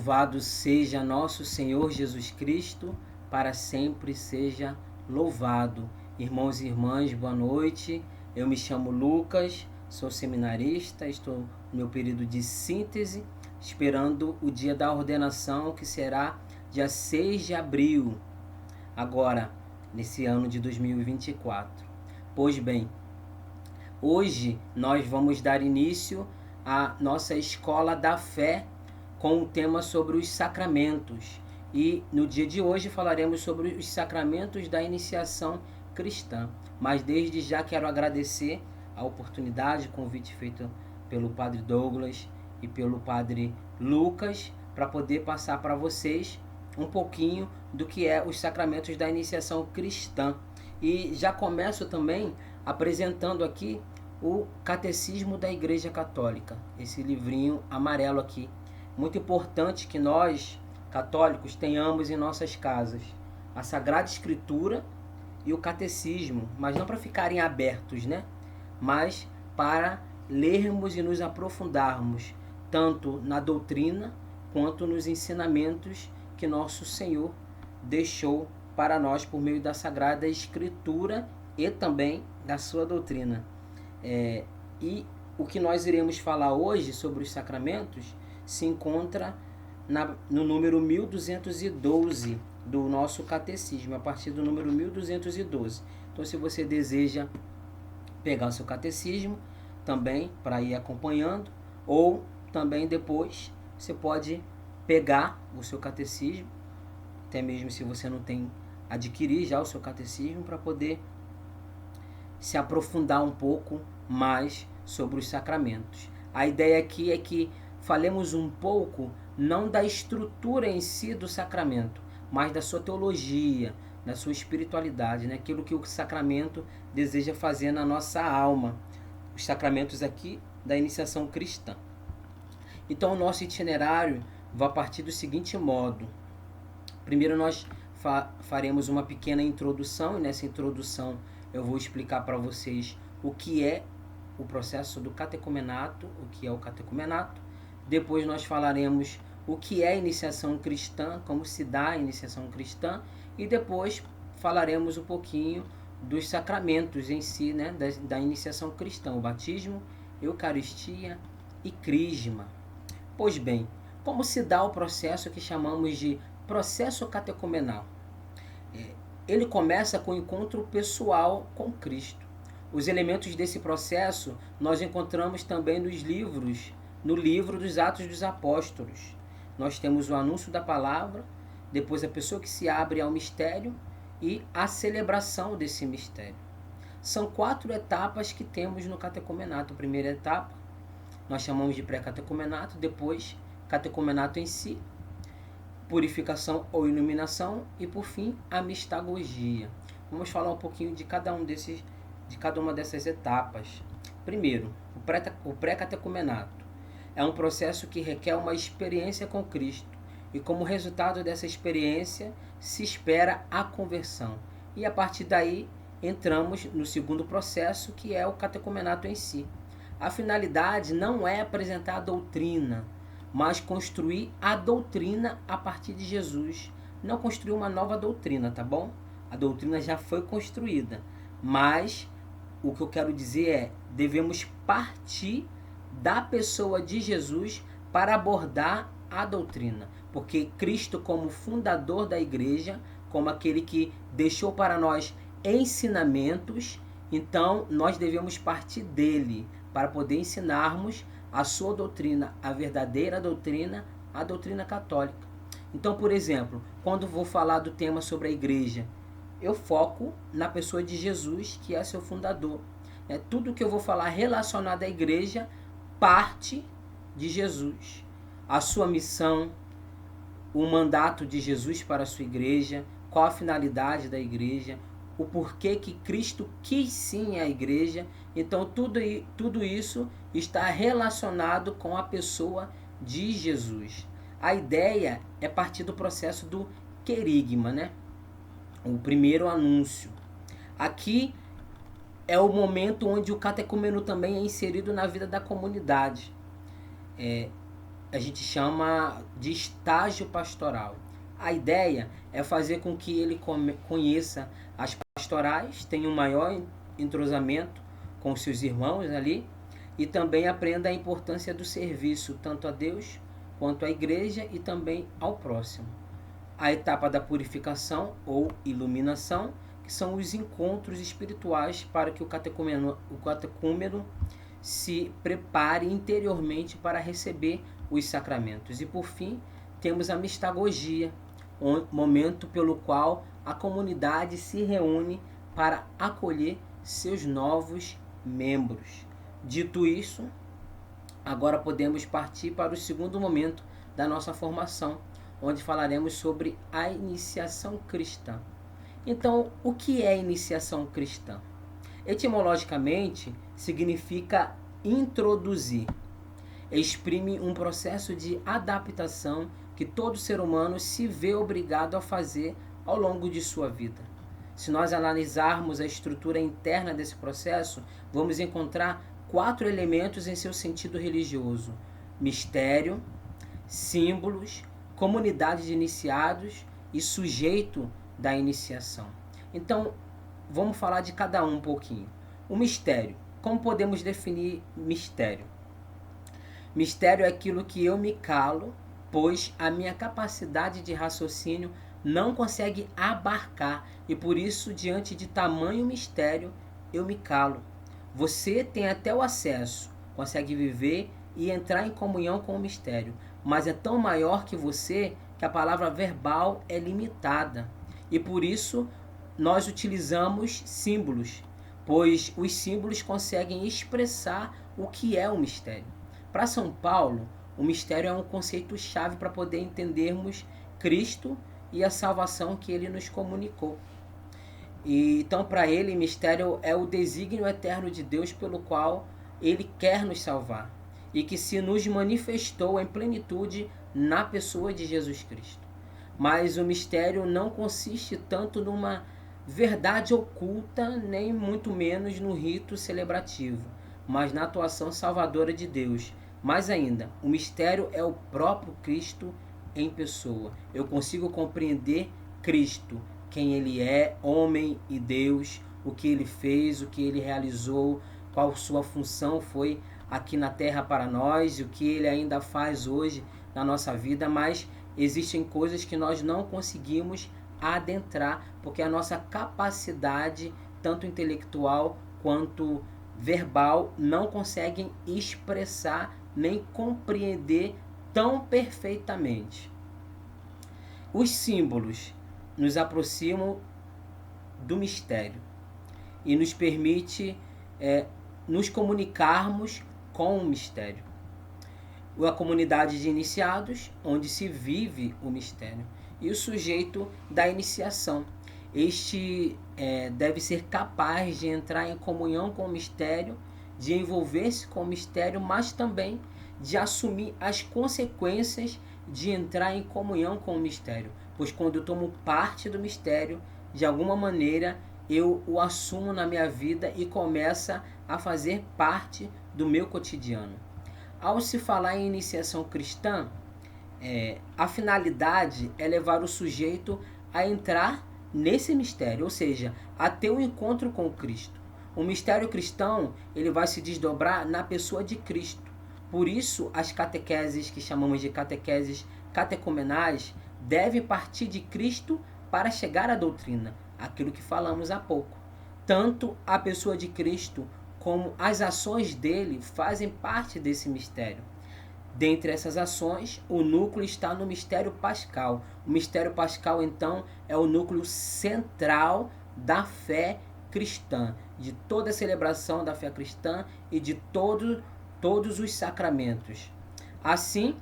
Louvado seja nosso Senhor Jesus Cristo, para sempre seja louvado. Irmãos e irmãs, boa noite. Eu me chamo Lucas, sou seminarista, estou no meu período de síntese, esperando o dia da ordenação, que será dia 6 de abril, agora, nesse ano de 2024. Pois bem, hoje nós vamos dar início à nossa Escola da Fé, com o tema sobre os sacramentos. E no dia de hoje falaremos sobre os sacramentos da iniciação cristã. Mas desde já quero agradecer a oportunidade, o convite feito pelo Padre Douglas e pelo Padre Lucas, para poder passar para vocês um pouquinho do que é os sacramentos da iniciação cristã. E já começo também apresentando aqui o Catecismo da Igreja Católica, esse livrinho amarelo aqui. Muito importante que nós, católicos, tenhamos em nossas casas a Sagrada Escritura e o Catecismo, mas não para ficarem abertos, né? Mas para lermos e nos aprofundarmos tanto na doutrina quanto nos ensinamentos que nosso Senhor deixou para nós por meio da Sagrada Escritura e também da sua doutrina. E o que nós iremos falar hoje sobre os sacramentos se encontra no número 1212 do nosso catecismo, a partir do número 1212. Então, se você deseja pegar o seu catecismo também para ir acompanhando, ou também depois você pode pegar o seu catecismo, até mesmo se você não tem, adquirir já o seu catecismo, para poder se aprofundar um pouco mais sobre os sacramentos. A ideia aqui é que falemos um pouco não da estrutura em si do sacramento, mas da sua teologia, da sua espiritualidade, né? Aquilo que o sacramento deseja fazer na nossa alma. Os sacramentos aqui da iniciação cristã. Então o nosso itinerário vai partir do seguinte modo. Primeiro nós faremos uma pequena introdução, e nessa introdução eu vou explicar para vocês o que é o processo do catecumenato, o que é o catecumenato. Depois nós falaremos o que é a iniciação cristã, como se dá a iniciação cristã, e depois falaremos um pouquinho dos sacramentos em si, né, da iniciação cristã, o batismo, eucaristia e crisma. Pois bem, como se dá o processo que chamamos de processo catecumenal? Ele começa com o encontro pessoal com Cristo. Os elementos desse processo nós encontramos também no livro dos Atos dos Apóstolos. Nós temos o anúncio da palavra, depois a pessoa que se abre ao mistério e a celebração desse mistério. São 4 etapas que temos no catecumenato. A primeira etapa nós chamamos de pré-catecumenato, depois catecumenato em si, purificação ou iluminação e por fim a mistagogia. Vamos falar um pouquinho de cada uma dessas etapas. Primeiro, o pré-catecumenato. É um processo que requer uma experiência com Cristo e como resultado dessa experiência se espera a conversão. E a partir daí entramos no segundo processo, que é o catecumenato em si. A finalidade não é apresentar a doutrina, mas construir a doutrina a partir de Jesus. Não construir uma nova doutrina, tá bom? A doutrina já foi construída, mas o que eu quero dizer é, devemos partir da pessoa de Jesus para abordar a doutrina, porque Cristo, como fundador da igreja, como aquele que deixou para nós ensinamentos, então nós devemos partir dele para poder ensinarmos a sua doutrina, a verdadeira doutrina, a doutrina católica. Então, por exemplo, quando vou falar do tema sobre a igreja, eu foco na pessoa de Jesus, que é seu fundador. Tudo que eu vou falar relacionado à igreja parte de Jesus. A sua missão, o mandato de Jesus para a sua igreja, qual a finalidade da igreja, o porquê que Cristo quis sim a igreja. Então tudo isso está relacionado com a pessoa de Jesus. A ideia é partir do processo do querigma, né? O primeiro anúncio. Aqui é o momento onde o catecúmeno também é inserido na vida da comunidade. a gente chama de estágio pastoral. A ideia é fazer com que ele conheça as pastorais, tenha um maior entrosamento com seus irmãos ali e também aprenda a importância do serviço tanto a Deus quanto à igreja e também ao próximo. A etapa da purificação ou iluminação, que são os encontros espirituais para que o catecúmeno se prepare interiormente para receber os sacramentos. E por fim, temos a mistagogia, um momento pelo qual a comunidade se reúne para acolher seus novos membros. Dito isso, agora podemos partir para o segundo momento da nossa formação, onde falaremos sobre a iniciação cristã. Então, o que é iniciação cristã? Etimologicamente, significa introduzir. Exprime um processo de adaptação que todo ser humano se vê obrigado a fazer ao longo de sua vida. Se nós analisarmos a estrutura interna desse processo, vamos encontrar 4 elementos em seu sentido religioso: mistério, símbolos, comunidade de iniciados e sujeito da iniciação. Então, vamos falar de cada um pouquinho. O mistério. Como podemos definir mistério? Mistério é aquilo que eu me calo, pois a minha capacidade de raciocínio não consegue abarcar e por isso, diante de tamanho mistério, eu me calo. Você tem até o acesso, consegue viver e entrar em comunhão com o mistério, mas é tão maior que você que a palavra verbal é limitada. E por isso nós utilizamos símbolos, pois os símbolos conseguem expressar o que é o mistério. Para São Paulo, o mistério é um conceito-chave para poder entendermos Cristo e a salvação que ele nos comunicou. E, então, para ele, mistério é o desígnio eterno de Deus pelo qual ele quer nos salvar e que se nos manifestou em plenitude na pessoa de Jesus Cristo. Mas o mistério não consiste tanto numa verdade oculta, nem muito menos no rito celebrativo, mas na atuação salvadora de Deus. Mais ainda, o mistério é o próprio Cristo em pessoa. Eu consigo compreender Cristo, quem ele é, homem e Deus, o que ele fez, o que ele realizou, qual sua função foi aqui na terra para nós, e o que ele ainda faz hoje na nossa vida, mas existem coisas que nós não conseguimos adentrar, porque a nossa capacidade, tanto intelectual quanto verbal, não conseguem expressar nem compreender tão perfeitamente. Os símbolos nos aproximam do mistério e nos permite nos comunicarmos com o mistério. A comunidade de iniciados, onde se vive o mistério, e o sujeito da iniciação. Este deve ser capaz de entrar em comunhão com o mistério, de envolver-se com o mistério, mas também de assumir as consequências de entrar em comunhão com o mistério. Pois quando eu tomo parte do mistério, de alguma maneira eu o assumo na minha vida e começa a fazer parte do meu cotidiano. Ao se falar em iniciação cristã, a finalidade é levar o sujeito a entrar nesse mistério, ou seja, a ter um encontro com Cristo. O mistério cristão, ele vai se desdobrar na pessoa de Cristo. Por isso, as catequeses, que chamamos de catequeses catecumenais, devem partir de Cristo para chegar à doutrina, aquilo que falamos há pouco. Tanto a pessoa de Cristo como as ações dele fazem parte desse mistério. Dentre essas ações, o núcleo está no mistério pascal. O mistério pascal, então, é o núcleo central da fé cristã, de toda a celebração da fé cristã e de todos os sacramentos. Assim,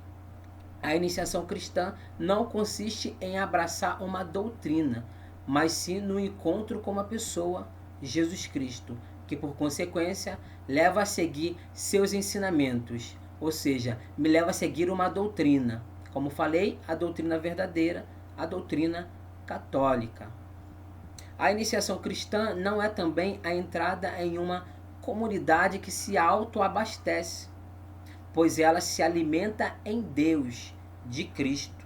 a iniciação cristã não consiste em abraçar uma doutrina, mas sim no encontro com uma pessoa, Jesus Cristo, que por consequência leva a seguir seus ensinamentos, ou seja, me leva a seguir uma doutrina. Como falei, a doutrina verdadeira, a doutrina católica. A iniciação cristã não é também a entrada em uma comunidade que se autoabastece. pois ela se alimenta em Deus, de Cristo.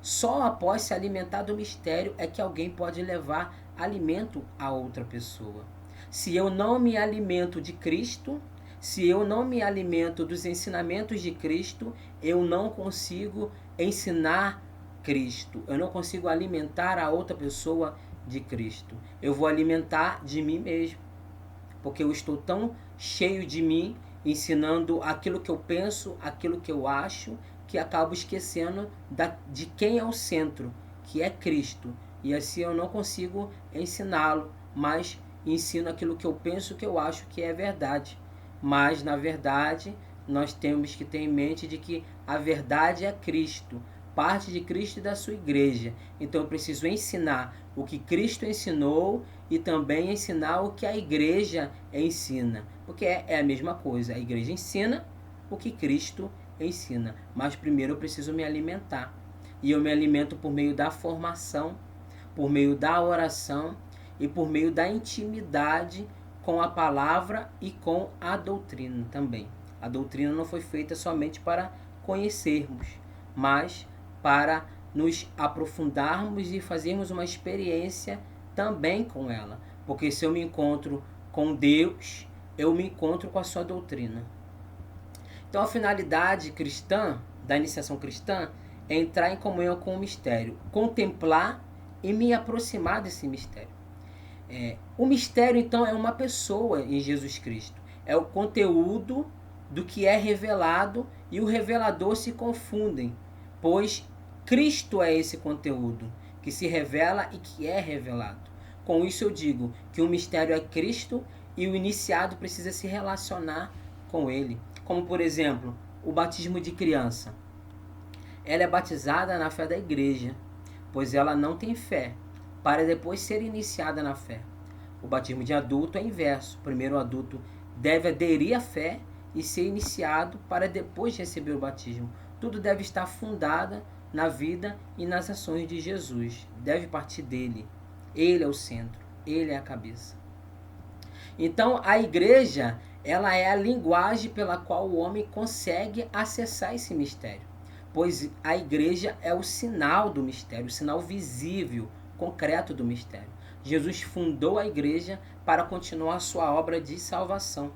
Só após se alimentar do mistério é que alguém pode levar alimento a outra pessoa. Se eu não me alimento de Cristo, se eu não me alimento dos ensinamentos de Cristo, eu não consigo ensinar Cristo. Eu não consigo alimentar a outra pessoa de Cristo. Eu vou alimentar de mim mesmo, porque eu estou tão cheio de mim, ensinando aquilo que eu penso, aquilo que eu acho, que acabo esquecendo de quem é o centro, que é Cristo. E assim eu não consigo ensiná-lo, mas ensino aquilo que eu penso, que eu acho que é verdade. Mas, na verdade, nós temos que ter em mente de que a verdade é Cristo, parte de Cristo e da sua igreja. Então eu preciso ensinar o que Cristo ensinou e também ensinar o que a igreja ensina. Porque é a mesma coisa, a igreja ensina o que Cristo ensina. Mas primeiro eu preciso me alimentar. E eu me alimento por meio da formação, por meio da oração e por meio da intimidade com a palavra e com a doutrina também. A doutrina não foi feita somente para conhecermos, mas para nos aprofundarmos e fazermos uma experiência também com ela. Porque se eu me encontro com Deus, eu me encontro com a sua doutrina. Então a finalidade cristã, da iniciação cristã, é entrar em comunhão com o mistério, contemplar e me aproximar desse mistério. O mistério, então, é uma pessoa em Jesus Cristo. É o conteúdo do que é revelado e o revelador se confundem, pois Cristo é esse conteúdo que se revela e que é revelado. Com isso eu digo que o mistério é Cristo e o iniciado precisa se relacionar com ele. Como, por exemplo, o batismo de criança. Ela é batizada na fé da igreja, pois ela não tem fé, para depois ser iniciada na fé. O batismo de adulto é inverso. Primeiro o adulto deve aderir à fé e ser iniciado para depois receber o batismo. Tudo deve estar fundado na vida e nas ações de Jesus. Deve partir dele. Ele é o centro, ele é a cabeça. Então a igreja, ela é a linguagem pela qual o homem consegue acessar esse mistério. Pois a igreja é o sinal do mistério, o sinal visível, concreto do mistério. Jesus fundou a igreja para continuar a sua obra de salvação.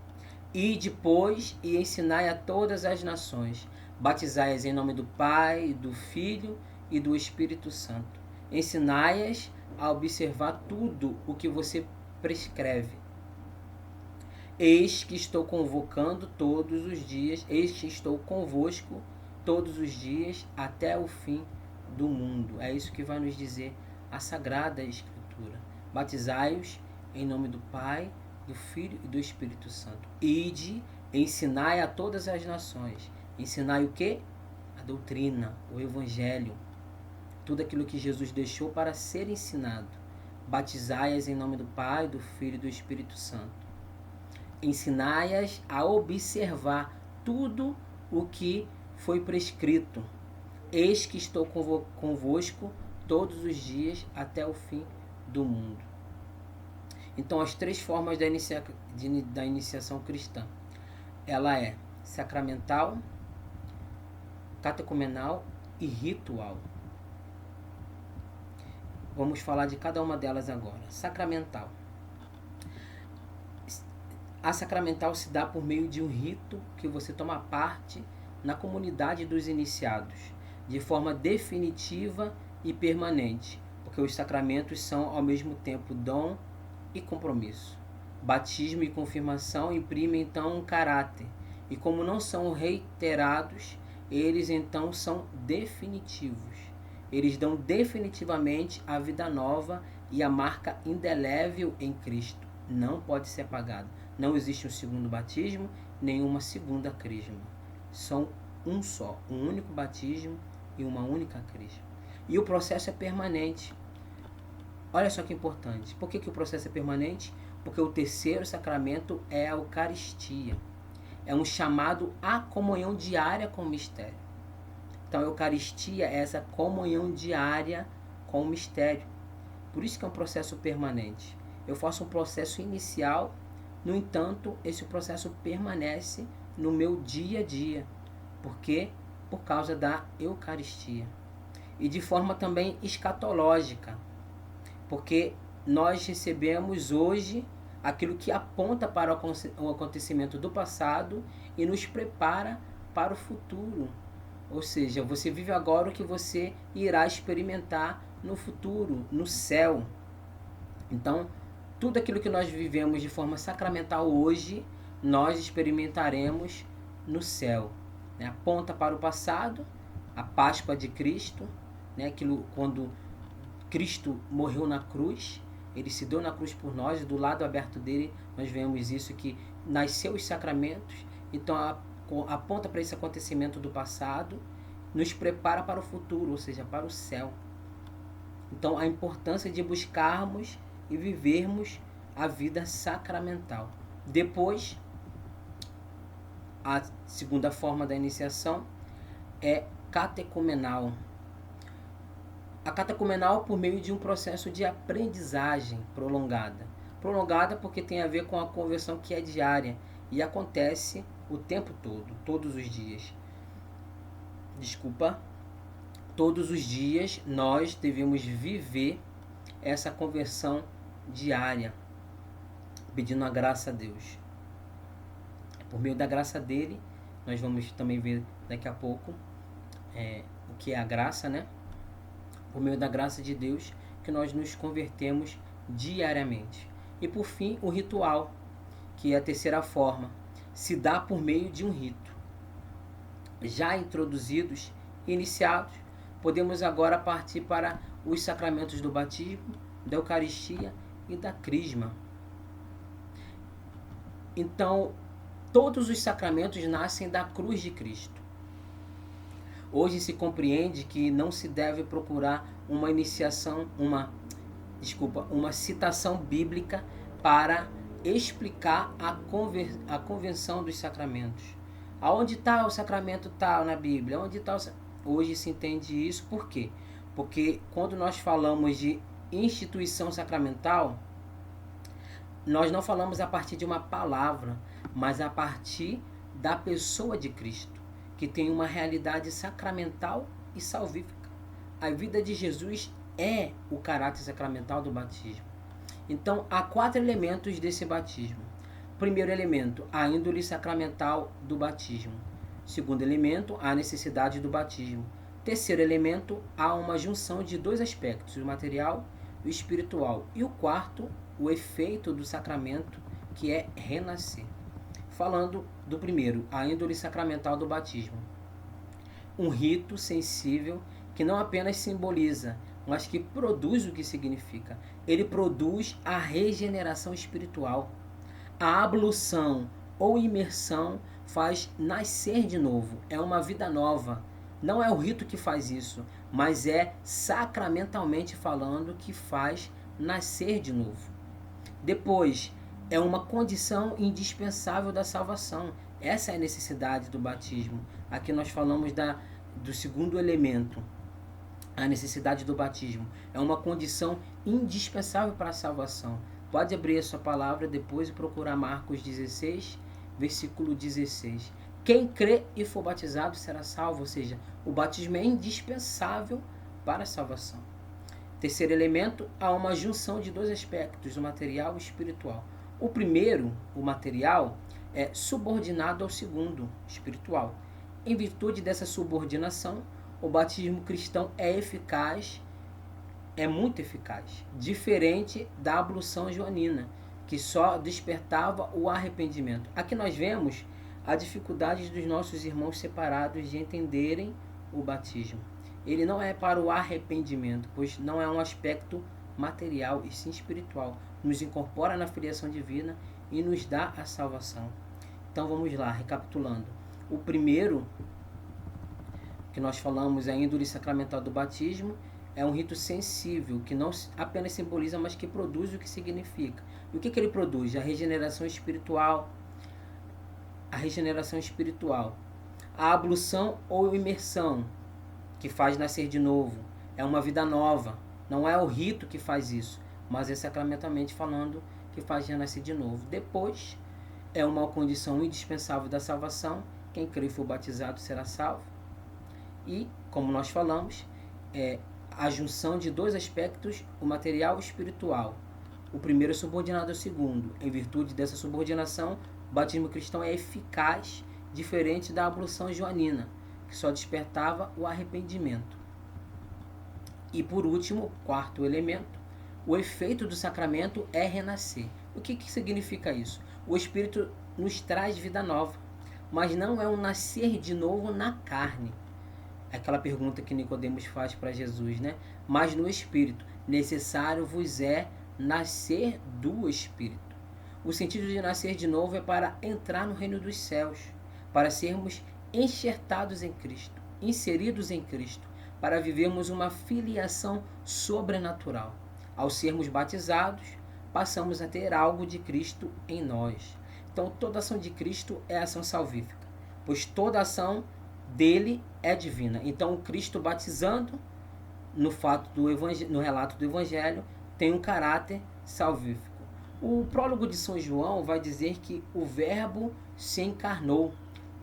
E depois e ensinai a todas as nações, batizai-as em nome do Pai, do Filho e do Espírito Santo. Ensinai-as a observar tudo o que você prescreve. Eis que estou convocando todos os dias, eis que estou convosco todos os dias até o fim do mundo. É isso que vai nos dizer a Sagrada Escritura. Batizai-os em nome do Pai, do Filho e do Espírito Santo. Ide, ensinai a todas as nações. Ensinai o quê? A doutrina, o Evangelho. Tudo aquilo que Jesus deixou para ser ensinado. Batizai-as em nome do Pai, do Filho e do Espírito Santo. Ensinai-as a observar tudo o que foi prescrito. Eis que estou convosco todos os dias até o fim do mundo. Então, as três formas da iniciação cristã. Ela é sacramental, catecumenal e ritual. Vamos falar de cada uma delas agora. Sacramental. A sacramental se dá por meio de um rito que você toma parte na comunidade dos iniciados, de forma definitiva e permanente, porque os sacramentos são ao mesmo tempo dom e compromisso. Batismo e confirmação imprimem então um caráter, e como não são reiterados, eles então são definitivos. Eles dão definitivamente a vida nova e a marca indelével em Cristo. Não pode ser apagado. Não existe um segundo batismo, nenhuma segunda crisma. São um só, um único batismo e uma única crisma. E o processo é permanente. Olha só que importante. Por que o processo é permanente? Porque o terceiro sacramento é a Eucaristia. É um chamado à comunhão diária com o mistério. Então a Eucaristia é essa comunhão diária com o mistério. Por isso que é um processo permanente. Eu faço um processo inicial, no entanto, esse processo permanece no meu dia a dia. Por quê? Por causa da Eucaristia. E de forma também escatológica, porque nós recebemos hoje aquilo que aponta para o acontecimento do passado e nos prepara para o futuro. Ou seja, você vive agora o que você irá experimentar no futuro, no céu. Então, tudo aquilo que nós vivemos de forma sacramental hoje, nós experimentaremos no céu. Né? Aponta para o passado, a Páscoa de Cristo, né? Aquilo quando Cristo morreu na cruz, ele se deu na cruz por nós, e do lado aberto dele nós vemos isso, que nasceu os sacramentos. Então aponta para esse acontecimento do passado, nos prepara para o futuro, ou seja, para o céu. Então a importância de buscarmos e vivermos a vida sacramental. Depois, a segunda forma da iniciação é catecumenal. A catecumenal por meio de um processo de aprendizagem prolongada. Prolongada porque tem a ver com a conversão que é diária e acontece o tempo todo, todos os dias. Todos os dias nós devemos viver essa conversão diária, pedindo a graça a Deus. Por meio da graça dele, nós vamos também ver daqui a pouco o que é a graça, né? Por meio da graça de Deus, que nós nos convertemos diariamente. E por fim, o ritual, que é a terceira forma, se dá por meio de um rito. Já introduzidos e iniciados, podemos agora partir para os sacramentos do batismo, da Eucaristia e da Crisma. Então, todos os sacramentos nascem da cruz de Cristo. Hoje se compreende que não se deve procurar uma citação bíblica para explicar a convenção dos sacramentos. Aonde está o sacramento tal na Bíblia? Onde está Hoje se entende isso, por quê? Porque quando nós falamos de instituição sacramental, nós não falamos a partir de uma palavra, mas a partir da pessoa de Cristo, que tem uma realidade sacramental e salvífica. A vida de Jesus é o caráter sacramental do batismo. Então, há 4 elementos desse batismo. Primeiro elemento, a índole sacramental do batismo. Segundo elemento, a necessidade do batismo. Terceiro elemento, há uma junção de 2 aspectos, o material e o espiritual. E o quarto, o efeito do sacramento, que é renascer. Falando do primeiro, a índole sacramental do batismo. Um rito sensível que não apenas simboliza, mas que produz o que significa. Ele produz a regeneração espiritual. A ablução ou imersão faz nascer de novo. É uma vida nova. Não é o rito que faz isso, mas é sacramentalmente falando que faz nascer de novo. Depois, é uma condição indispensável da salvação. Essa é a necessidade do batismo. Aqui nós falamos do segundo elemento. A necessidade do batismo é uma condição indispensável para a salvação. Pode abrir a sua palavra depois e procurar Marcos 16, versículo 16. Quem crê e for batizado será salvo, ou seja, o batismo é indispensável para a salvação. Terceiro elemento, há uma junção de 2 aspectos, o material e o espiritual. O primeiro, o material, é subordinado ao segundo, espiritual. Em virtude dessa subordinação, o batismo cristão é eficaz, é muito eficaz, diferente da ablução joanina, que só despertava o arrependimento. Aqui nós vemos a dificuldade dos nossos irmãos separados de entenderem o batismo. Ele não é para o arrependimento, pois não é um aspecto material e sim espiritual. Nos incorpora na filiação divina e nos dá a salvação. Então vamos lá, recapitulando. O primeiro que nós falamos, a índole sacramental do batismo, é um rito sensível, que não apenas simboliza, mas que produz o que significa. E o que ele produz? A regeneração espiritual. A regeneração espiritual. A ablução ou imersão, que faz nascer de novo. É uma vida nova. Não é o rito que faz isso, mas é sacramentalmente falando que faz renascer de novo. Depois, é uma condição indispensável da salvação. Quem crê e for batizado será salvo. E, como nós falamos, é a junção de dois aspectos, o material e o espiritual. O primeiro é subordinado ao segundo. Em virtude dessa subordinação, o batismo cristão é eficaz, diferente da ablução joanina, que só despertava o arrependimento. E por último, quarto elemento, o efeito do sacramento é renascer. O que significa isso? O Espírito nos traz vida nova, mas não é um nascer de novo na carne. Aquela pergunta que Nicodemos faz para Jesus, né? Mas no Espírito, necessário vos é nascer do Espírito. O sentido de nascer de novo é para entrar no reino dos céus, para sermos enxertados em Cristo, inseridos em Cristo, para vivermos uma filiação sobrenatural. Ao sermos batizados, passamos a ter algo de Cristo em nós. Então, toda ação de Cristo é ação salvífica, pois toda ação dele é divina. Então, o Cristo batizando, no relato do Evangelho, tem um caráter salvífico. O prólogo de São João vai dizer que o Verbo se encarnou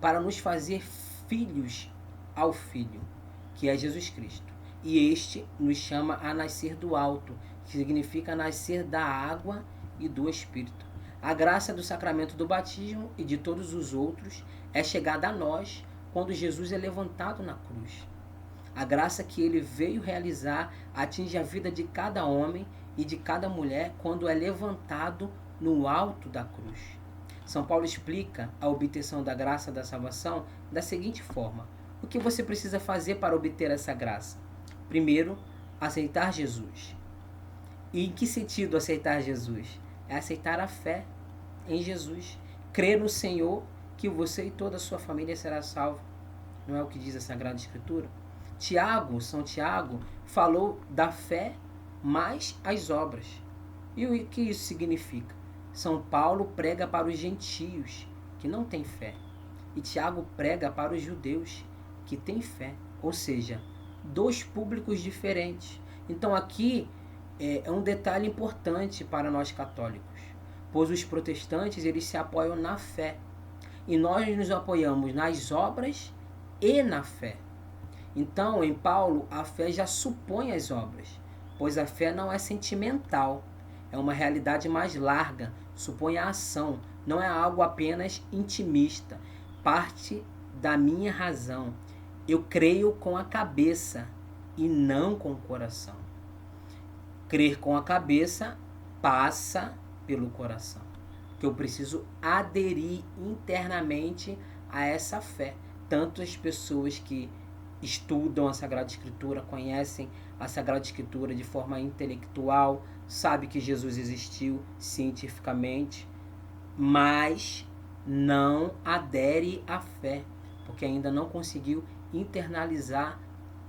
para nos fazer filhos ao Filho, que é Jesus Cristo. E este nos chama a nascer do alto, que significa nascer da água e do Espírito. A graça do sacramento do batismo e de todos os outros é chegada a nós quando Jesus é levantado na cruz. A graça que ele veio realizar atinge a vida de cada homem e de cada mulher quando é levantado no alto da cruz. São Paulo explica a obtenção da graça da salvação da seguinte forma: o que você precisa fazer para obter essa graça? Primeiro, aceitar Jesus. E em que sentido aceitar Jesus? É aceitar a fé em Jesus. Crer no Senhor que você e toda a sua família será salvo. Não é o que diz a Sagrada Escritura? São Tiago, falou da fé mais as obras. E o que isso significa? São Paulo prega para os gentios, que não têm fé. E Tiago prega para os judeus, que têm fé. Ou seja, dois públicos diferentes. Então aqui é um detalhe importante para nós católicos, pois os protestantes eles se apoiam na fé. E nós nos apoiamos nas obras e na fé. Então, em Paulo, a fé já supõe as obras, pois a fé não é sentimental, é uma realidade mais larga, supõe a ação, não é algo apenas intimista, parte da minha razão. Eu creio com a cabeça e não com o coração. Crer com a cabeça passa pelo coração, que eu preciso aderir internamente a essa fé. Tanto as pessoas que estudam a Sagrada Escritura, conhecem a Sagrada Escritura de forma intelectual, sabem que Jesus existiu cientificamente, mas não adere à fé, porque ainda não conseguiu internalizar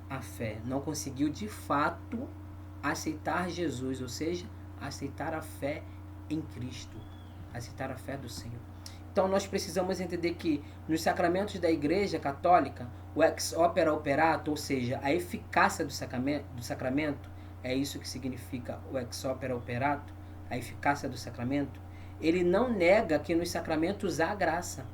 a fé, não conseguiu de fato aceitar Jesus, ou seja, aceitar a fé em Cristo, aceitar a fé do Senhor. Então nós precisamos entender que nos sacramentos da Igreja Católica, o ex opere operato, ou seja, a eficácia do sacramento, é isso que significa o ex opere operato, a eficácia do sacramento, ele não nega que nos sacramentos há graça,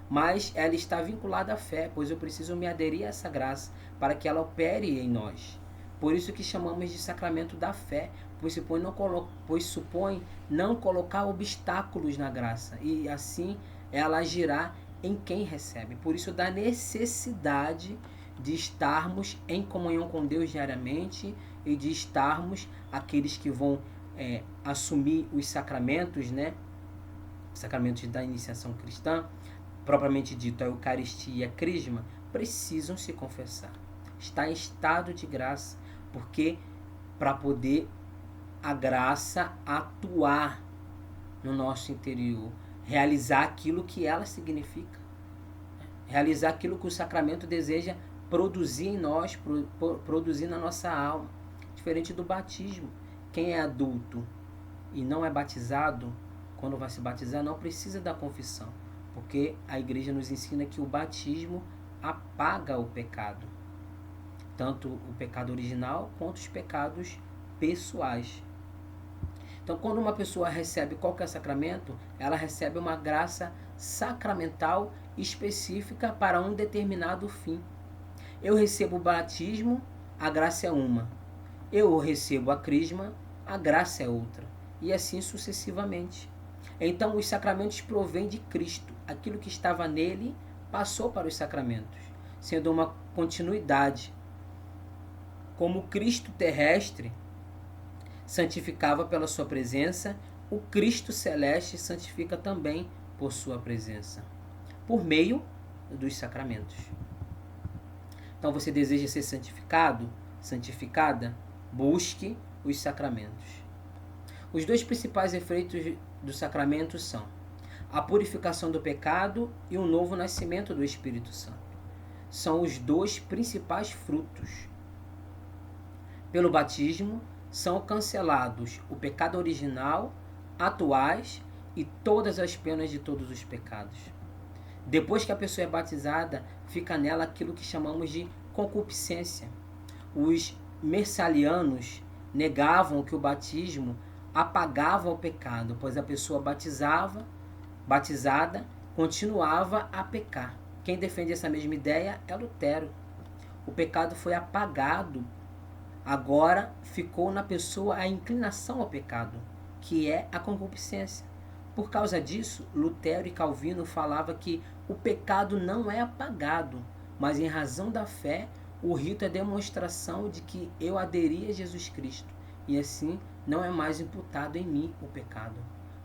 mas ela está vinculada à fé, pois eu preciso me aderir a essa graça para que ela opere em nós. Por isso que chamamos de sacramento da fé, pois supõe não colocar obstáculos na graça, e assim ela agirá em quem recebe. Por isso da necessidade de estarmos em comunhão com Deus diariamente e de estarmos aqueles que vão assumir os sacramentos, né? Sacramentos da iniciação cristã, propriamente dito a Eucaristia e a Crisma, precisam se confessar. Está em estado de graça, porque para poder a graça atuar no nosso interior, realizar aquilo que ela significa, realizar aquilo que o sacramento deseja produzir em nós, produzir na nossa alma. Diferente do batismo. Quem é adulto e não é batizado, quando vai se batizar, não precisa da confissão, porque a igreja nos ensina que o batismo apaga o pecado, tanto o pecado original quanto os pecados pessoais. Então, quando uma pessoa recebe qualquer sacramento, ela recebe uma graça sacramental específica para um determinado fim. Eu recebo o batismo, a graça é uma. Eu recebo a crisma, a graça é outra. E assim sucessivamente. Então os sacramentos provêm de Cristo. Aquilo que estava nele passou para os sacramentos, sendo uma continuidade. Como o Cristo terrestre santificava pela sua presença, o Cristo celeste santifica também por sua presença, por meio dos sacramentos. Então você deseja ser santificado, santificada? Busque os sacramentos. Os dois principais efeitos do sacramento são a purificação do pecado e o novo nascimento do Espírito Santo. São os dois principais frutos. Pelo batismo, são cancelados o pecado original, atuais e todas as penas de todos os pecados. Depois que a pessoa é batizada, fica nela aquilo que chamamos de concupiscência. Os messalianos negavam que o batismo apagava o pecado, pois a pessoa batizada, continuava a pecar. Quem defende essa mesma ideia é Lutero. O pecado foi apagado, agora ficou na pessoa a inclinação ao pecado, que é a concupiscência. Por causa disso, Lutero e Calvino falavam que o pecado não é apagado, mas em razão da fé, o rito é demonstração de que eu aderi a Jesus Cristo, e assim não é mais imputado em mim o pecado.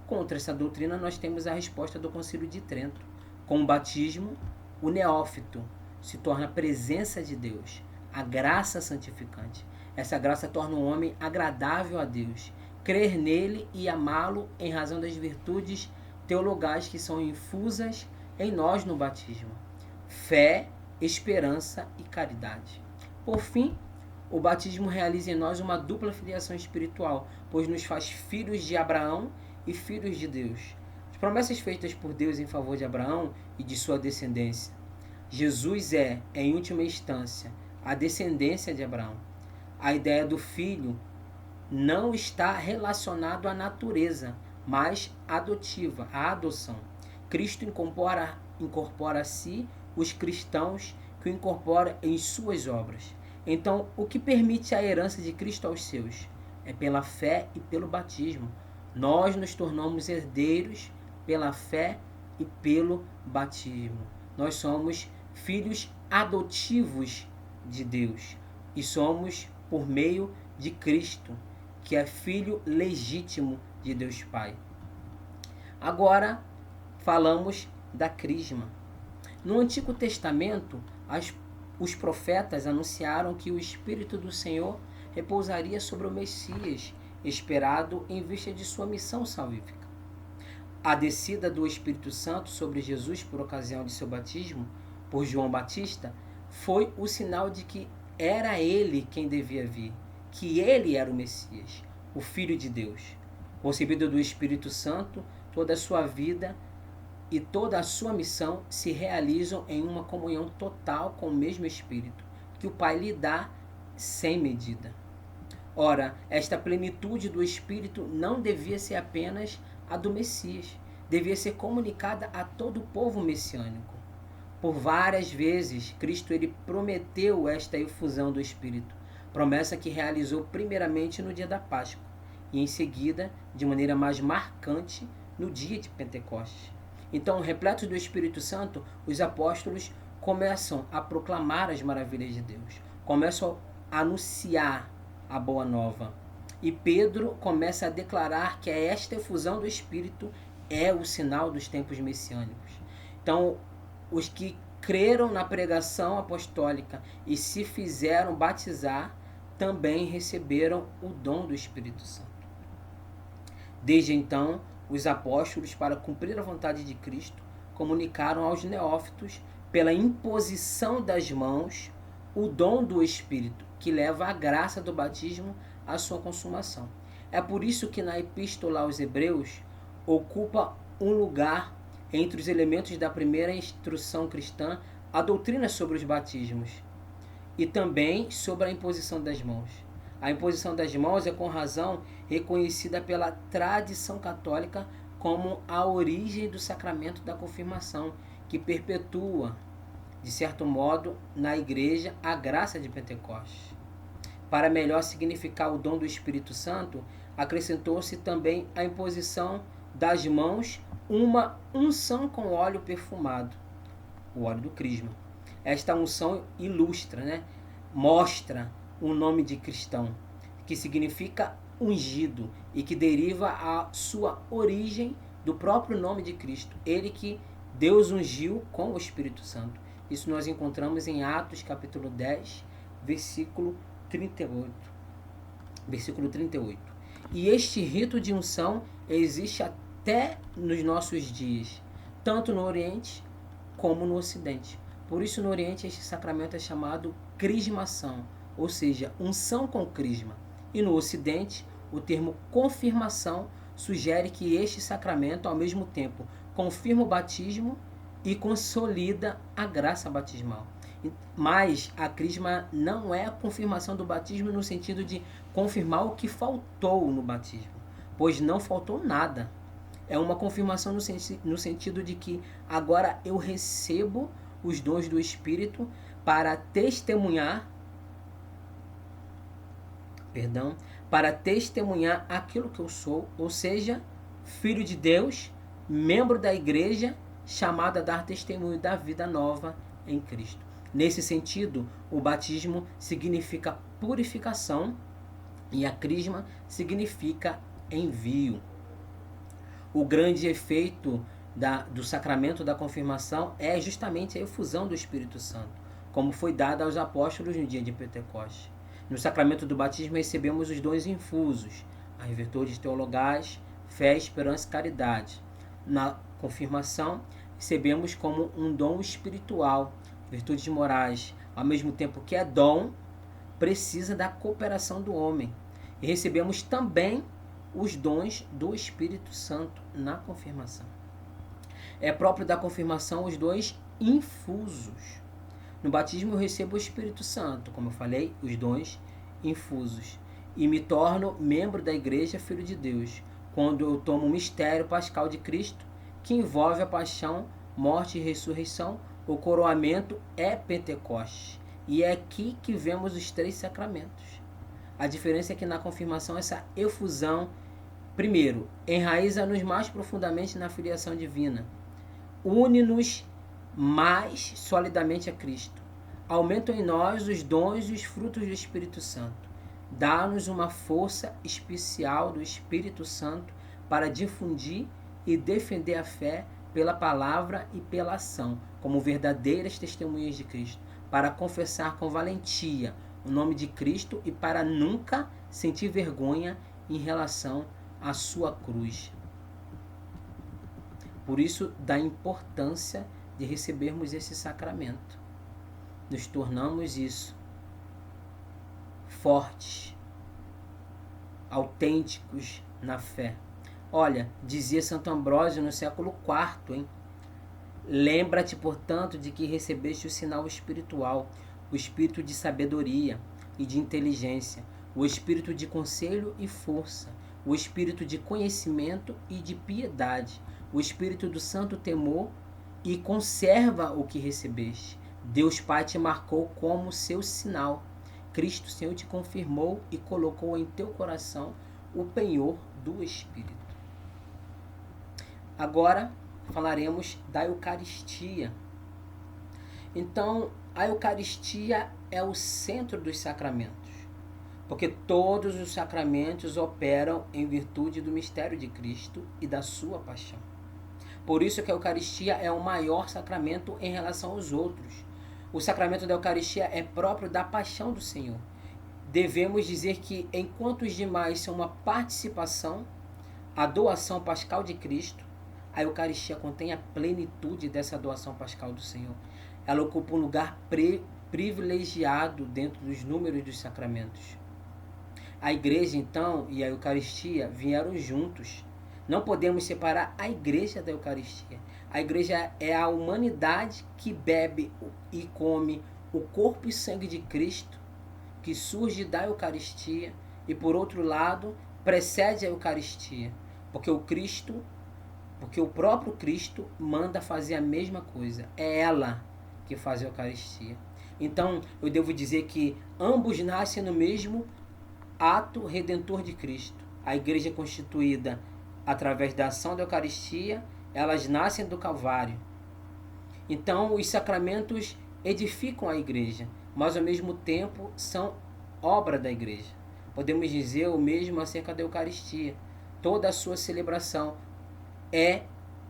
Contra essa doutrina, nós temos a resposta do Concílio de Trento. Com o batismo, o neófito se torna a presença de Deus, a graça santificante. Essa graça torna o homem agradável a Deus. Crer nele e amá-lo em razão das virtudes teologais que são infusas em nós no batismo: fé, esperança e caridade. Por fim, o batismo realiza em nós uma dupla filiação espiritual, pois nos faz filhos de Abraão e filhos de Deus. As promessas feitas por Deus em favor de Abraão e de sua descendência. Jesus é, em última instância, a descendência de Abraão. A ideia do filho não está relacionado à natureza, mas adotiva, à adoção. Cristo incorpora a si os cristãos que o incorpora em suas obras. Então, o que permite a herança de Cristo aos seus? É pela fé e pelo batismo. Nós nos tornamos herdeiros pela fé e pelo batismo. Nós somos filhos adotivos de Deus e somos por meio de Cristo, que é filho legítimo de Deus Pai. Agora falamos da crisma. No Antigo Testamento, os profetas anunciaram que o Espírito do Senhor repousaria sobre o Messias, esperado em vista de sua missão salvífica. A descida do Espírito Santo sobre Jesus por ocasião de seu batismo por João Batista foi o sinal de que era ele quem devia vir, que ele era o Messias, o Filho de Deus. Concebido do Espírito Santo, toda a sua vida e toda a sua missão se realizam em uma comunhão total com o mesmo Espírito, que o Pai lhe dá sem medida. Ora, esta plenitude do Espírito não devia ser apenas a do Messias, devia ser comunicada a todo o povo messiânico. Por várias vezes, Cristo ele prometeu esta efusão do Espírito, promessa que realizou primeiramente no dia da Páscoa e em seguida, de maneira mais marcante, no dia de Pentecostes. Então, repletos do Espírito Santo, os apóstolos começam a proclamar as maravilhas de Deus, começam a anunciar a boa nova. E Pedro começa a declarar que esta efusão do Espírito é o sinal dos tempos messiânicos. Então, os que creram na pregação apostólica e se fizeram batizar, também receberam o dom do Espírito Santo. Desde então, os apóstolos, para cumprir a vontade de Cristo, comunicaram aos neófitos, pela imposição das mãos, o dom do Espírito, que leva a graça do batismo à sua consumação. É por isso que na Epístola aos Hebreus ocupa um lugar entre os elementos da primeira instrução cristã a doutrina sobre os batismos e também sobre a imposição das mãos. A imposição das mãos é com razão reconhecida pela tradição católica como a origem do sacramento da confirmação, que perpetua, de certo modo, na igreja a graça de Pentecostes. Para melhor significar o dom do Espírito Santo, acrescentou-se também a imposição das mãos, uma unção com óleo perfumado, o óleo do crisma. Esta unção ilustra, mostra o nome de cristão, que significa ungido e que deriva a sua origem do próprio nome de Cristo. Ele que Deus ungiu com o Espírito Santo. Isso nós encontramos em Atos capítulo 10, versículo 38. Versículo 38. E este rito de unção existe até nos nossos dias, tanto no Oriente como no Ocidente. Por isso, no Oriente, este sacramento é chamado crismação, ou seja, unção com crisma. E no Ocidente, o termo confirmação sugere que este sacramento, ao mesmo tempo, confirma o batismo e consolida a graça batismal. Mas a crisma não é a confirmação do batismo no sentido de confirmar o que faltou no batismo, pois não faltou nada. É uma confirmação no sentido de que agora eu recebo os dons do Espírito para testemunhar aquilo que eu sou, ou seja, filho de Deus, membro da igreja, chamado a dar testemunho da vida nova em Cristo. Nesse sentido, o batismo significa purificação e a crisma significa envio. O grande efeito do sacramento da confirmação é justamente a efusão do Espírito Santo, como foi dada aos apóstolos no dia de Pentecostes. No sacramento do batismo recebemos os dons infusos, as virtudes teologais, fé, esperança e caridade. Na confirmação, recebemos como um dom espiritual, virtudes morais, ao mesmo tempo que é dom, precisa da cooperação do homem. E recebemos também os dons do Espírito Santo na confirmação. É próprio da confirmação os dons infusos. No batismo eu recebo o Espírito Santo, como eu falei, os dons infusos. E me torno membro da igreja, filho de Deus, quando eu tomo o mistério pascal de Cristo, que envolve a paixão, morte e ressurreição. O coroamento é Pentecostes. E é aqui que vemos os 3 sacramentos. A diferença é que na confirmação essa efusão, primeiro, enraiza-nos mais profundamente na filiação divina. Une-nos mais solidamente a Cristo. Aumentam em nós os dons e os frutos do Espírito Santo. Dá-nos uma força especial do Espírito Santo para difundir e defender a fé pela palavra e pela ação, como verdadeiras testemunhas de Cristo, para confessar com valentia o nome de Cristo e para nunca sentir vergonha em relação à sua cruz. Por isso, da importância de recebermos esse sacramento. Nos tornamos isso, fortes, autênticos na fé. Olha, dizia Santo Ambrósio no século IV, lembra-te, portanto, de que recebeste o sinal espiritual, o espírito de sabedoria e de inteligência, o espírito de conselho e força, o espírito de conhecimento e de piedade, o espírito do santo temor, e conserva o que recebeste. Deus Pai te marcou como seu sinal. Cristo Senhor te confirmou e colocou em teu coração o penhor do Espírito. Agora falaremos da Eucaristia. Então, a Eucaristia é o centro dos sacramentos, porque todos os sacramentos operam em virtude do mistério de Cristo e da sua paixão. Por isso que a Eucaristia é o maior sacramento em relação aos outros. O sacramento da Eucaristia é próprio da paixão do Senhor. Devemos dizer que, enquanto os demais são uma participação, a doação pascal de Cristo, a Eucaristia contém a plenitude dessa doação pascal do Senhor. Ela ocupa um lugar privilegiado dentro dos números dos sacramentos. A Igreja, então, e a Eucaristia vieram juntos. Não podemos separar a Igreja da Eucaristia. A Igreja é a humanidade que bebe e come o corpo e sangue de Cristo, que surge da Eucaristia, e por outro lado, precede a Eucaristia, porque o Cristo Porque o próprio Cristo manda fazer a mesma coisa. É ela que faz a Eucaristia. Então, eu devo dizer que ambos nascem no mesmo ato redentor de Cristo. A igreja constituída através da ação da Eucaristia, elas nascem do Calvário. Então, os sacramentos edificam a igreja, mas ao mesmo tempo são obra da igreja. Podemos dizer o mesmo acerca da Eucaristia. Toda a sua celebração é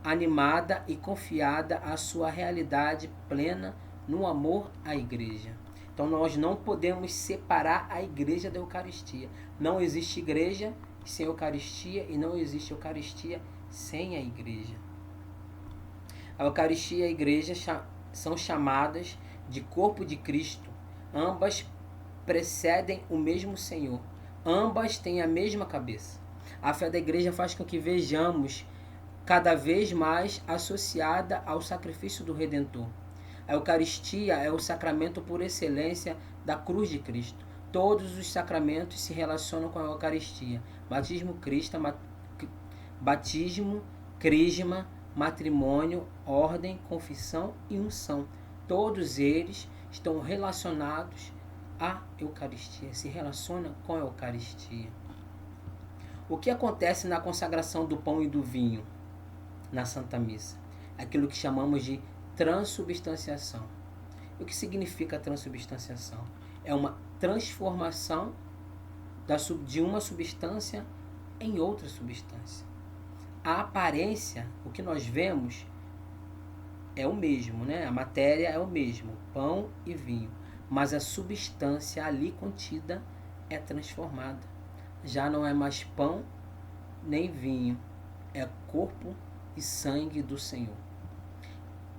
animada e confiada à sua realidade plena no amor à igreja. Então nós não podemos separar a igreja da Eucaristia. Não existe igreja sem Eucaristia e não existe Eucaristia sem a igreja. A Eucaristia e a igreja são chamadas de corpo de Cristo. Ambas precedem o mesmo Senhor. Ambas têm a mesma cabeça. A fé da igreja faz com que vejamos cada vez mais associada ao sacrifício do Redentor. A Eucaristia é o sacramento por excelência da cruz de Cristo. Todos os sacramentos se relacionam com a Eucaristia. Batismo, crisma, matrimônio, ordem, confissão e unção. Todos eles estão relacionados à Eucaristia, se relacionam com a Eucaristia. O que acontece na consagração do pão e do vinho na Santa Missa? Aquilo que chamamos de transubstanciação. O que significa transubstanciação? É uma transformação de uma substância em outra substância. A aparência, o que nós vemos, é o mesmo, né? A matéria é o mesmo, pão e vinho. Mas a substância ali contida é transformada. Já não é mais pão nem vinho, é corpo e sangue do Senhor.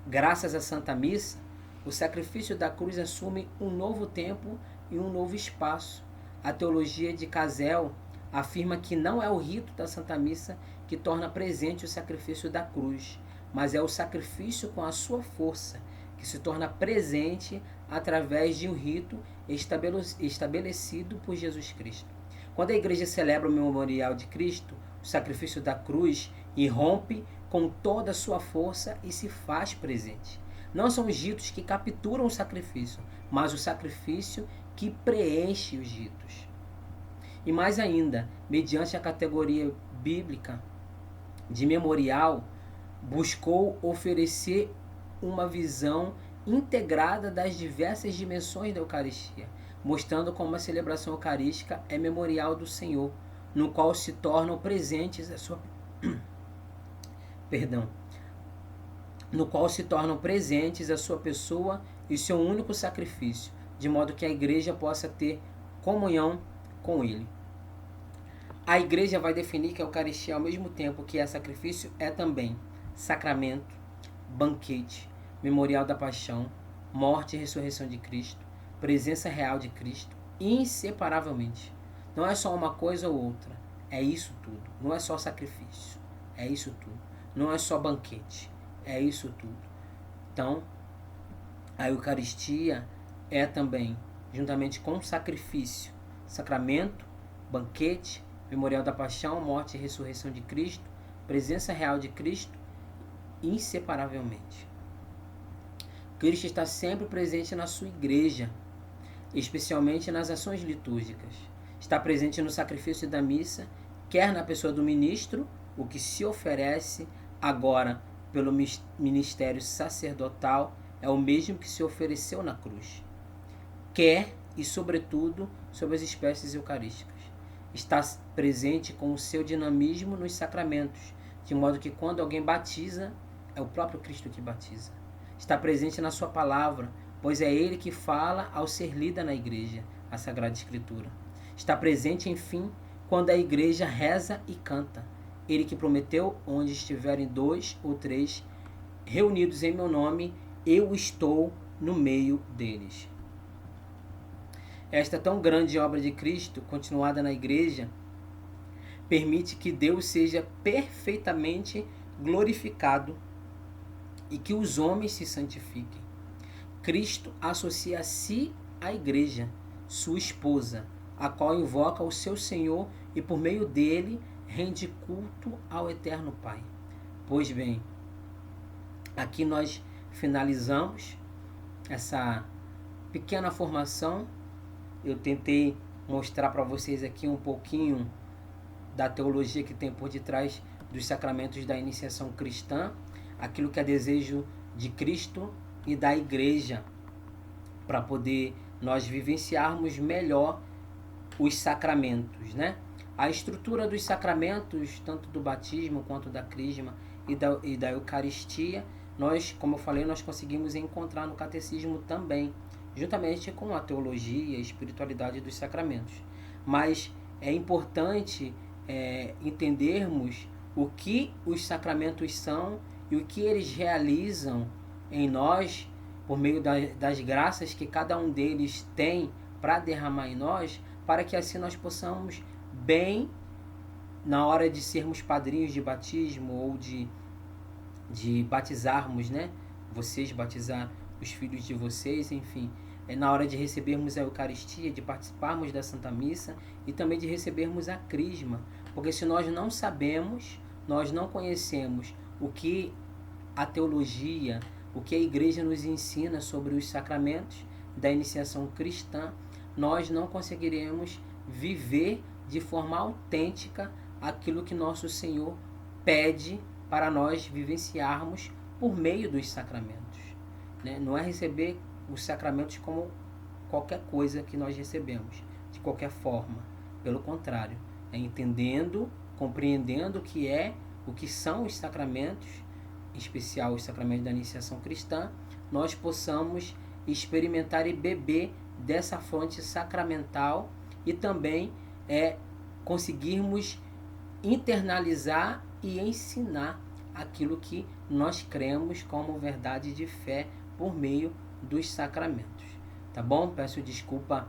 Graças à Santa Missa, o sacrifício da cruz assume um novo tempo e um novo espaço. A teologia de Casel afirma que não é o rito da Santa Missa que torna presente o sacrifício da cruz, mas é o sacrifício com a sua força, que se torna presente através de um rito estabelecido por Jesus Cristo. Quando a igreja celebra o memorial de Cristo, o sacrifício da cruz irrompe com toda a sua força e se faz presente. Não são os ritos que capturam o sacrifício, mas o sacrifício que preenche os ritos. E mais ainda, mediante a categoria bíblica de memorial, buscou oferecer uma visão integrada das diversas dimensões da Eucaristia, mostrando como a celebração eucarística é memorial do Senhor, no qual se tornam presentes a sua no qual se tornam presentes a sua pessoa e seu único sacrifício, de modo que a igreja possa ter comunhão com ele. A igreja vai definir que a Eucaristia, ao mesmo tempo que é sacrifício, é também sacramento, banquete, memorial da paixão, morte e ressurreição de Cristo, presença real de Cristo, inseparavelmente. Não é só uma coisa ou outra, é isso tudo. Não é só sacrifício, é isso tudo. Não é só banquete, é isso tudo. Então, a Eucaristia é também, juntamente com o sacrifício, sacramento, banquete, memorial da paixão, morte e ressurreição de Cristo, presença real de Cristo, inseparavelmente. Cristo está sempre presente na sua igreja, especialmente nas ações litúrgicas. Está presente no sacrifício da missa, quer na pessoa do ministro, o que se oferece agora pelo ministério sacerdotal é o mesmo que se ofereceu na cruz. Quer e, sobretudo, sobre as espécies eucarísticas. Está presente com o seu dinamismo nos sacramentos, de modo que quando alguém batiza, é o próprio Cristo que batiza. Está presente na sua palavra, pois é ele que fala ao ser lida na igreja, a Sagrada Escritura. Está presente, enfim, quando a igreja reza e canta. Ele que prometeu, onde estiverem 2 ou 3 reunidos em meu nome, eu estou no meio deles. Esta tão grande obra de Cristo, continuada na igreja, permite que Deus seja perfeitamente glorificado e que os homens se santifiquem. Cristo associa a si a igreja, sua esposa, a qual invoca o seu Senhor e por meio dele rende culto ao Eterno Pai. Pois bem, aqui nós finalizamos essa pequena formação. Eu tentei mostrar para vocês aqui um pouquinho da teologia que tem por detrás dos sacramentos da iniciação cristã, aquilo que é desejo de Cristo e da igreja, para poder nós vivenciarmos melhor os sacramentos, né? A estrutura dos sacramentos, tanto do batismo quanto da crisma e da Eucaristia, nós, como eu falei, nós conseguimos encontrar no catecismo também, juntamente com a teologia e a espiritualidade dos sacramentos. Mas é importante entendermos o que os sacramentos são e o que eles realizam em nós, por meio das graças que cada um deles tem para derramar em nós, para que assim nós possamos bem, na hora de sermos padrinhos de batismo ou de batizarmos, né? Vocês batizar os filhos de vocês, enfim, na hora de recebermos a Eucaristia, de participarmos da Santa Missa e também de recebermos a crisma, porque se nós não sabemos, nós não conhecemos o que a teologia, o que a igreja nos ensina sobre os sacramentos da iniciação cristã, nós não conseguiremos viver de forma autêntica aquilo que nosso Senhor pede para nós vivenciarmos por meio dos sacramentos, né? Não é receber os sacramentos como qualquer coisa que nós recebemos, de qualquer forma. Pelo contrário, é entendendo, compreendendo o que são os sacramentos, em especial os sacramentos da iniciação cristã, nós possamos experimentar e beber dessa fonte sacramental e também conseguirmos internalizar e ensinar aquilo que nós cremos como verdade de fé por meio dos sacramentos. Tá bom? Peço desculpa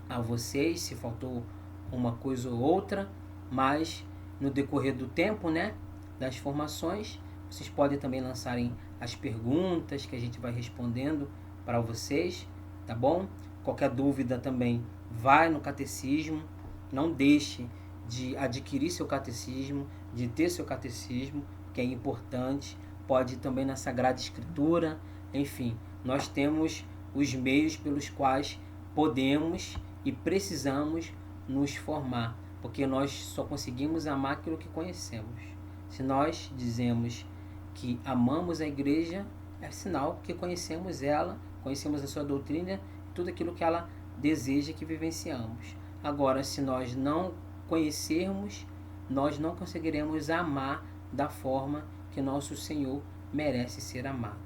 a vocês se faltou uma coisa ou outra, mas no decorrer do tempo, né, das formações, vocês podem também lançarem as perguntas que a gente vai respondendo para vocês, tá bom? Qualquer dúvida também vai no catecismo, não deixe de adquirir seu catecismo, de ter seu catecismo, que é importante. Pode ir também na Sagrada Escritura, enfim, nós temos os meios pelos quais podemos e precisamos nos formar, porque nós só conseguimos amar aquilo que conhecemos. Se nós dizemos que amamos a igreja, é sinal que conhecemos ela, conhecemos a sua doutrina, tudo aquilo que ela deseja que vivenciamos. Agora, se nós não conhecermos, nós não conseguiremos amar da forma que nosso Senhor merece ser amado.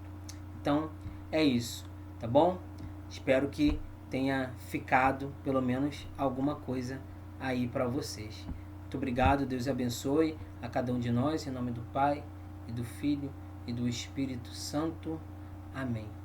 Então, é isso, tá bom? Espero que tenha ficado pelo menos alguma coisa aí para vocês. Muito obrigado, Deus abençoe a cada um de nós, em nome do Pai, e do Filho, e do Espírito Santo. Amém.